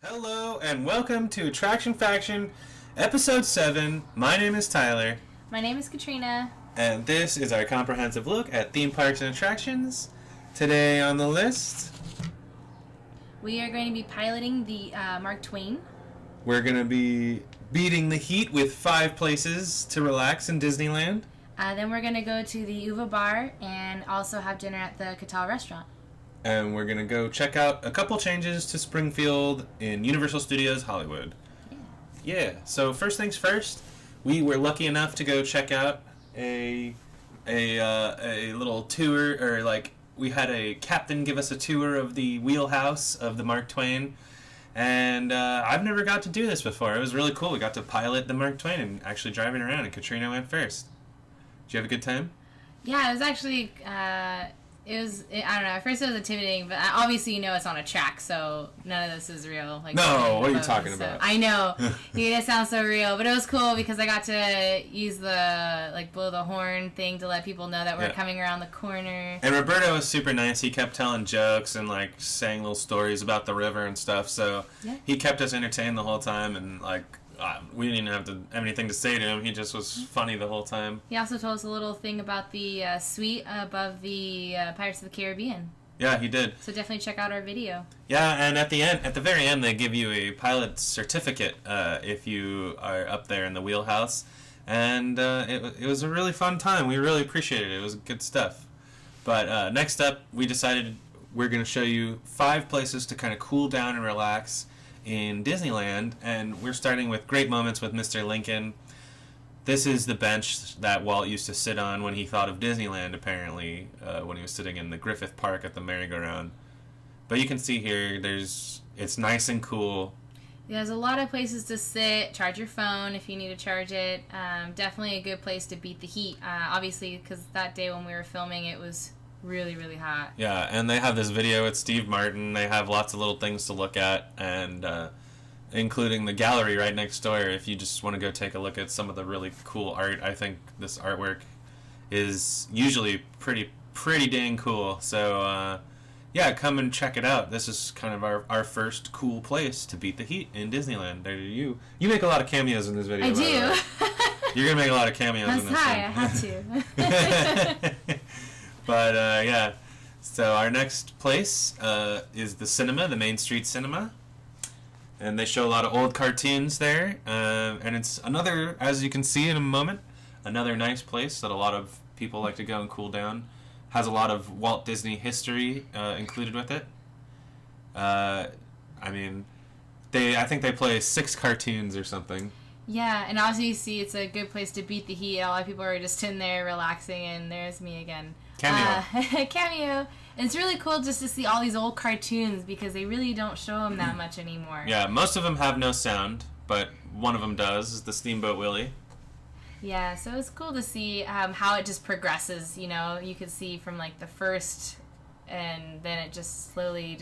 Hello and welcome to Attraction Faction, Episode 7. My name is Tyler. My name is Katrina. And this is our comprehensive look at theme parks and attractions. Today on the list, we are going to be piloting the Mark Twain. We're going to be beating the heat with 5 places to relax in Disneyland. Then we're going to go to the Ooma Bar and also have dinner at the Catal restaurant. And we're going to go check out a couple changes to Springfield in Universal Studios Hollywood. Yeah, so first things first, we were lucky enough to go check out a little tour, or like we had a captain give us a tour of the wheelhouse of the Mark Twain. And I've never got to do this before. It was really cool. We got to pilot the Mark Twain and actually driving around, and Katrina went first. Did you have a good time? Yeah, it was actually, I don't know, at first it was intimidating, but obviously you know it's on a track, so none of this is real. Like, no, what are you talking about? I know. It sounds so real, but it was cool because I got to use the, like, blow the horn thing to let people know that we're coming around the corner. And Roberto was super nice. He kept telling jokes and, like, saying little stories about the river and stuff, so he kept us entertained the whole time, and, like, we didn't even have anything to say to him. He just was funny the whole time. He also told us a little thing about the suite above the Pirates of the Caribbean. Yeah, he did. So definitely check out our video. Yeah, and at the very end, they give you a pilot certificate if you are up there in the wheelhouse. And it was a really fun time. We really appreciated it. It was good stuff. But next up, we decided we're going to show you 5 places to kind of cool down and relax in Disneyland, and we're starting with great moments with Mr. Lincoln. This is the bench that Walt used to sit on when he thought of Disneyland, apparently, when he was sitting in the Griffith Park at the merry-go-round. But you can see here, it's nice and cool. There's a lot of places to sit, charge your phone if you need to charge it. Definitely a good place to beat the heat, obviously, because that day when we were filming, it was really, really hot. Yeah, and they have this video with Steve Martin. They have lots of little things to look at, and including the gallery right next door. If you just want to go take a look at some of the really cool art, I think this artwork is usually pretty dang cool. So, yeah, come and check it out. This is kind of our first cool place to beat the heat in Disneyland. You make a lot of cameos in this video. I do. You're going to make a lot of cameos in this That's high. one. I had to. But, yeah, so our next place is the cinema, the Main Street Cinema. And they show a lot of old cartoons there. And it's another, as you can see in a moment, another nice place that a lot of people like to go and cool down. Has a lot of Walt Disney history included with it. I think they play 6 cartoons or something. Yeah, and obviously you see it's a good place to beat the heat. A lot of people are just in there relaxing, and there's me again. Cameo. Cameo. And it's really cool just to see all these old cartoons because they really don't show them that much anymore. Yeah, most of them have no sound, but one of them does, is the Steamboat Willie. Yeah, so it's cool to see how it just progresses, you know. You could see from, like, the first, and then it just slowly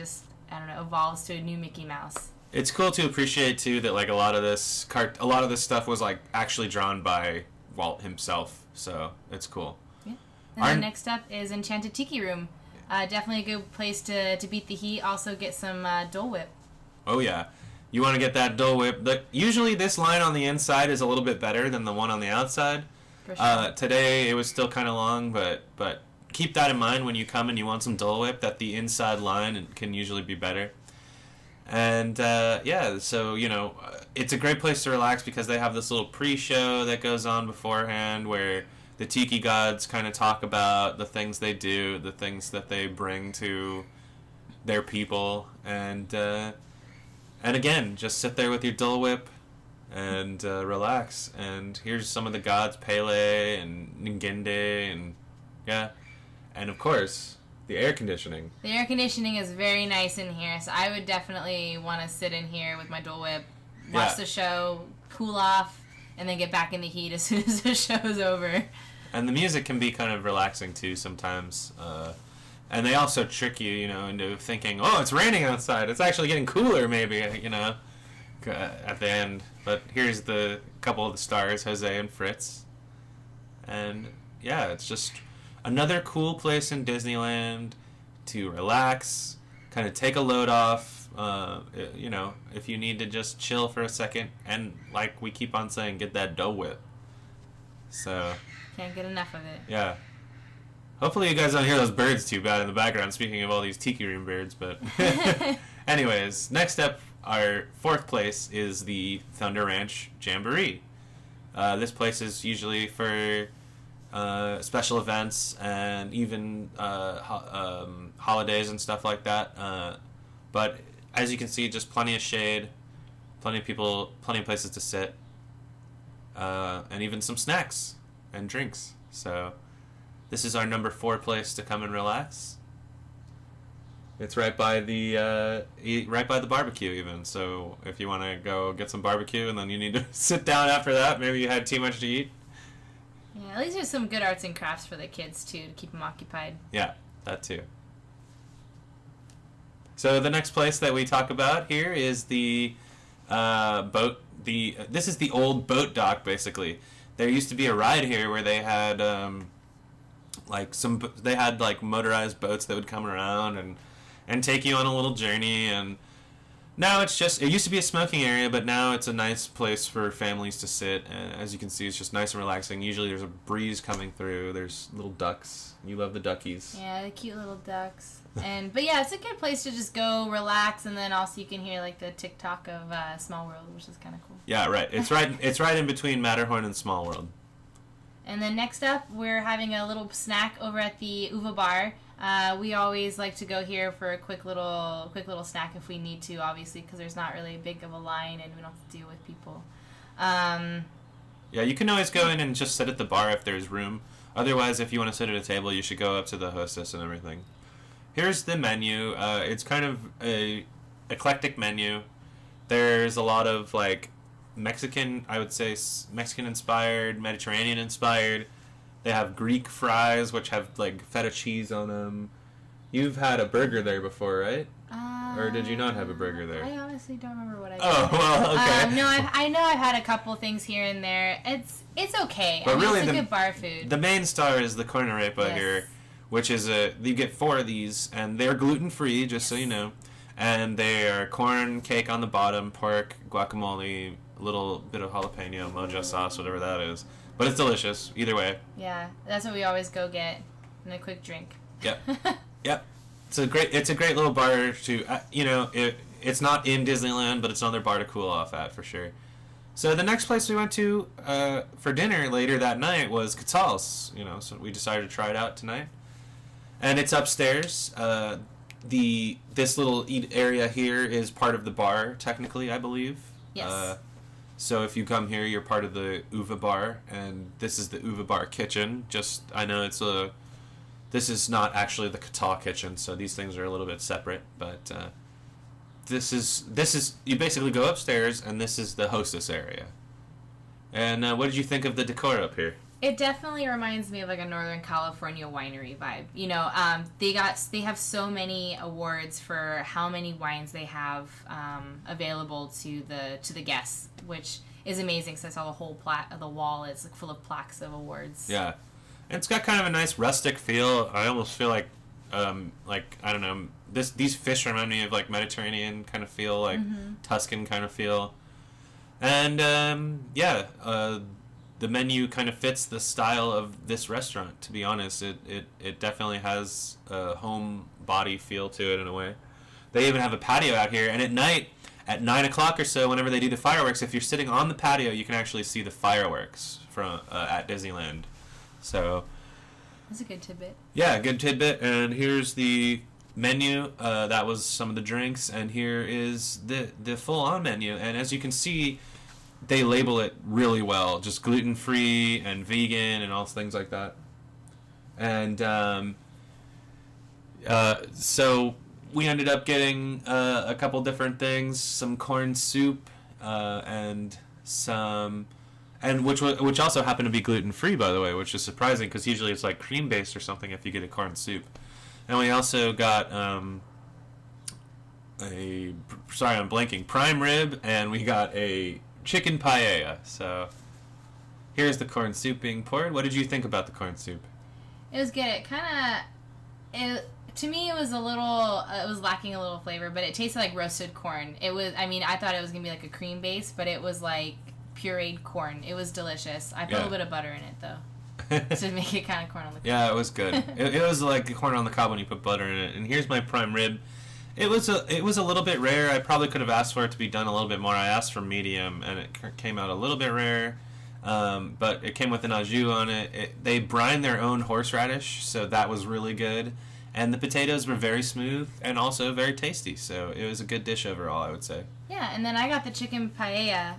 evolves to a new Mickey Mouse. It's cool to appreciate, too, that, like, a lot of this stuff was, like, actually drawn by Walt himself, so it's cool. And then next up is Enchanted Tiki Room. Definitely a good place to beat the heat. Also get some Dole Whip. Oh, yeah. You want to get that Dole Whip. Usually this line on the inside is a little bit better than the one on the outside. For sure. Today it was still kind of long, but keep that in mind when you come and you want some Dole Whip, that the inside line can usually be better. And, so, you know, it's a great place to relax because they have this little pre-show that goes on beforehand where the Tiki gods kind of talk about the things they do, the things that they bring to their people, and again, just sit there with your Dole Whip and relax. And here's some of the gods, Pele and Ngende, and of course, the air conditioning. The air conditioning is very nice in here, so I would definitely want to sit in here with my Dole Whip, watch the show, cool off, and then get back in the heat as soon as the show's over. And the music can be kind of relaxing too sometimes. And they also trick you, you know, into thinking, oh, it's raining outside. It's actually getting cooler, maybe, you know, at the end. But here's the couple of the stars, Jose and Fritz. And yeah, it's just another cool place in Disneyland to relax, kind of take a load off, You know, if you need to just chill for a second, and like we keep on saying, get that Dole Whip. So can't get enough of it. Yeah. Hopefully you guys don't hear those birds too bad in the background. Speaking of all these tiki room birds, but anyways, next up, our fourth place is the Thunder Ranch Jamboree. This place is usually for special events and even holidays and stuff like that. But as you can see, just plenty of shade, plenty of people, plenty of places to sit, and even some snacks and drinks. So this is our number 4 place to come and relax. It's right by the barbecue even. So if you want to go get some barbecue and then you need to sit down after that, maybe you had too much to eat. Yeah, at least there's some good arts and crafts for the kids too to keep them occupied. Yeah, that too. So the next place that we talk about here is the boat. This is the old boat dock basically. There used to be a ride here where they had like motorized boats that would come around and take you on a little journey, and now it used to be a smoking area, but now it's a nice place for families to sit, and as you can see, it's just nice and relaxing. Usually there's a breeze coming through, there's little ducks. You love the duckies. Yeah, the cute little ducks. But yeah, it's a good place to just go relax, and then also you can hear like the tick-tock of Small World, which is kind of cool. Yeah, right. It's right in between Matterhorn and Small World. And then next up, we're having a little snack over at the Ooma Bar. We always like to go here for a quick little snack if we need to, obviously, because there's not really big of a line and we don't have to deal with people. Yeah, you can always go in and just sit at the bar if there's room. Otherwise, if you want to sit at a table, you should go up to the hostess and everything. Here's the menu. It's kind of a eclectic menu. There's a lot of like Mexican, I would say Mexican-inspired, Mediterranean-inspired. They have Greek fries, which have like feta cheese on them. You've had a burger there before, right? Or did you not have a burger there? I honestly don't remember what I did. Oh, well, okay. No, I know I've had a couple things here and there. It's okay. But really, it's a good bar food. The main star is the corn arepa here, which is you get 4 of these, and they're gluten-free, just so you know. And they are corn cake on the bottom, pork, guacamole, a little bit of jalapeno, mojo sauce, whatever that is. But it's delicious, either way. Yeah, that's what we always go get, and a quick drink. Yep. Yep. It's a great little bar to, it's not in Disneyland, but it's another bar to cool off at, for sure. So the next place we went to for dinner later that night was Catal's, so we decided to try it out tonight. And it's upstairs. This little eat area here is part of the bar, technically, I believe. Yes. So if you come here, you're part of the Ooma Bar, and this is the Ooma Bar kitchen. I know this is not actually the Catal kitchen, so these things are a little bit separate, but this is you basically go upstairs, and this is the hostess area. And what did you think of the decor up here? It definitely reminds me of like a Northern California winery vibe. They have so many awards for how many wines they have available to the guests, which is amazing since all the whole the wall is like full of plaques of awards. Yeah, and it's got kind of a nice rustic feel. I almost feel like I don't know, these fish remind me of like Mediterranean kind of feel, like Tuscan kind of feel, and the menu kind of fits the style of this restaurant, to be honest. It definitely has a home body feel to it in a way. They even have a patio out here, and at night, at 9 o'clock or so, whenever they do the fireworks, if you're sitting on the patio, you can actually see the fireworks from at Disneyland. So that's a good tidbit. Yeah, good tidbit. And here's the menu. That was some of the drinks, and here is the full-on menu. And as you can see, they label it really well, just gluten-free and vegan and all things like that. And so we ended up getting a couple different things, some corn soup, and which also happened to be gluten-free, by the way, which is surprising because usually it's like cream-based or something if you get a corn soup. And we also got I'm blanking, prime rib, and we got a chicken paella. Here's the corn soup being poured. What did you think about the corn soup? It was good. It To me, it was it was lacking a little flavor, but it tasted like roasted corn. It was, I mean, I thought it was going to be like a cream base, but it was like pureed corn. It was delicious. I put a little bit of butter in it, though, to make it kind of corn on the cob. Yeah, it was good. It was like corn on the cob when you put butter in it. And here's my prime rib. It was a little bit rare. I probably could have asked for it to be done a little bit more. I asked for medium, and it came out a little bit rare. But it came with an au jus on it. They brine their own horseradish, so that was really good. And the potatoes were very smooth and also very tasty. So it was a good dish overall, I would say. Yeah, and then I got the chicken paella.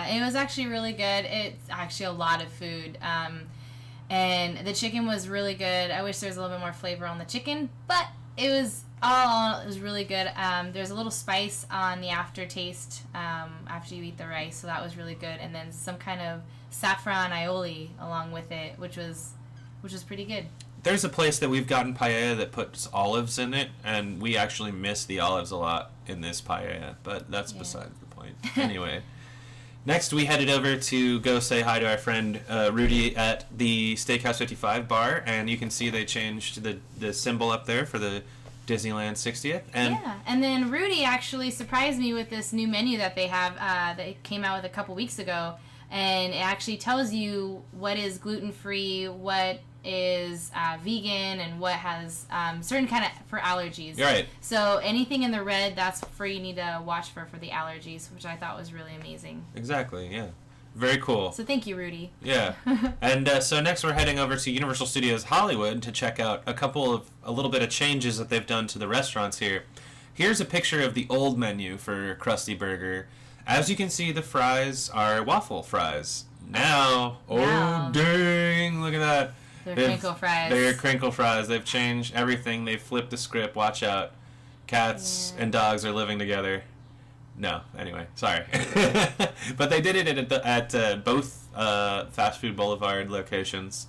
It was actually really good. It's actually a lot of food. And the chicken was really good. I wish there was a little bit more flavor on the chicken, but it was really good. There's a little spice on the aftertaste after you eat the rice, so that was really good. And then some kind of saffron aioli along with it, which was pretty good. There's a place that we've gotten paella that puts olives in it, and we actually miss the olives a lot in this paella, but that's besides the point. Anyway, next we headed over to go say hi to our friend Rudy at the Steakhouse 55 bar, and you can see they changed the symbol up there for the Disneyland 60th. And then Rudy actually surprised me with this new menu that they have that came out with a couple weeks ago, and it actually tells you what is gluten-free, what is vegan, and what has certain kind of for allergies. You're right. So anything in the red, that's for you need to watch for the allergies, which I thought was really amazing. Exactly, yeah. Very cool. So thank you, Rudy. Yeah. And so next we're heading over to Universal Studios Hollywood to check out a little bit of changes that they've done to the restaurants here. Here's a picture of the old menu for Krusty Burger. As you can see, the fries are waffle fries. Now, oh dang, look at that. They're crinkle fries. They're crinkle fries. They've changed everything. They've flipped the script. Watch out. Cats and dogs are living together. No, anyway, sorry. But they did it at both Fast Food Boulevard locations.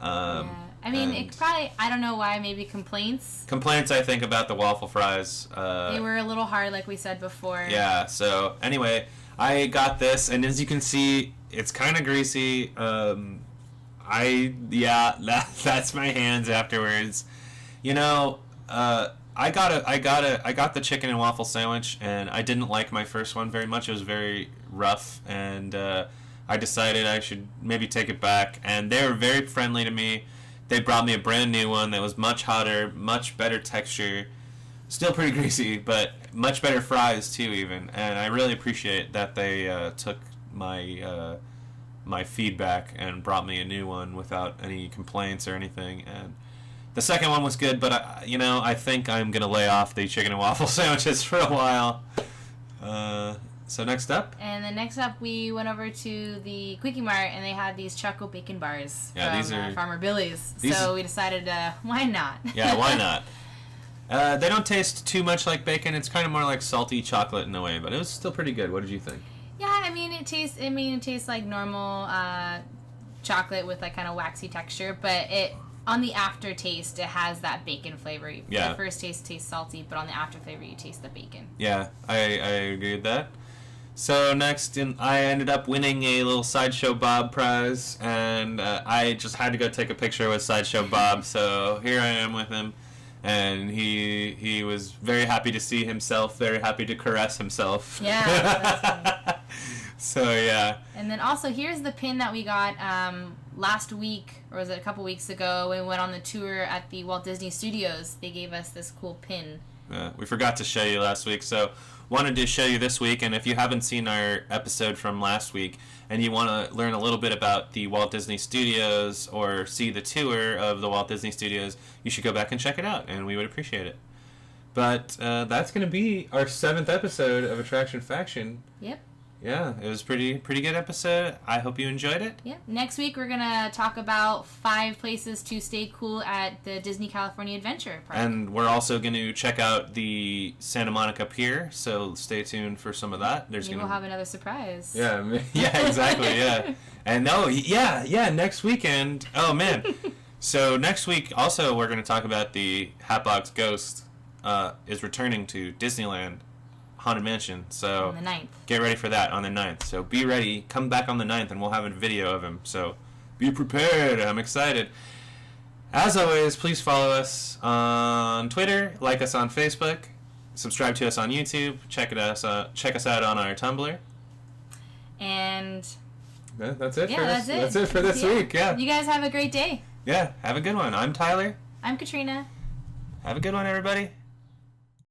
I mean, it probably, I don't know why, maybe complaints. Complaints, I think, about the waffle fries. They were a little hard, like we said before. Yeah, so anyway, I got this, and as you can see, it's kind of greasy. That's my hands afterwards. You know, I got the chicken and waffle sandwich, and I didn't like my first one very much. It was very rough, and I decided I should maybe take it back. And they were very friendly to me. They brought me a brand new one that was much hotter, much better texture, still pretty greasy, but much better fries too, even. And I really appreciate that they took my my feedback and brought me a new one without any complaints or anything. And the second one was good, but I think I'm gonna lay off the chicken and waffle sandwiches for a while. So next up? And then next up, we went over to the Quickie Mart, and they had these Choco Bacon Bars from these are Farmer Billy's. So we decided, why not? Yeah, why not? They don't taste too much like bacon. It's kind of more like salty chocolate in a way, but it was still pretty good. What did you think? Yeah, it tastes like normal chocolate with like kind of waxy texture, but on the aftertaste, it has that bacon flavor. Yeah. The first taste tastes salty, but on the after flavor, you taste the bacon. Yeah, I agree with that. So next, I ended up winning a little Sideshow Bob prize, and I just had to go take a picture with Sideshow Bob. So here I am with him, and he was very happy to see himself, very happy to caress himself. Yeah, that's funny. So yeah. And then also, here's the pin that we got last week, or was it a couple weeks ago, when we went on the tour at the Walt Disney Studios. They gave us this cool pin. We forgot to show you last week, so wanted to show you this week. And if you haven't seen our episode from last week and you want to learn a little bit about the Walt Disney Studios or see the tour of the Walt Disney Studios, you should go back and check it out, and we would appreciate it. But that's going to be our 7th episode of Attraction Faction. Yep. Yeah, it was pretty good episode. I hope you enjoyed it. Yeah. Next week, we're going to talk about 5 places to stay cool at the Disney California Adventure Park. And we're also going to check out the Santa Monica Pier, so stay tuned for some of that. Maybe we'll have another surprise. Yeah, exactly, yeah. And next weekend. Oh, man. So next week, also, we're going to talk about the Hatbox Ghost is returning to Disneyland Haunted Mansion. So on the 9th. Get ready for that on the 9th. So be ready. Come back on the 9th and we'll have a video of him. So be prepared. I'm excited. As always, please follow us on Twitter, like us on Facebook, subscribe to us on YouTube, check us out on our Tumblr. And that's it. That's it for this week. Yeah. You guys have a great day. Yeah. Have a good one. I'm Tyler. I'm Katrina. Have a good one, everybody.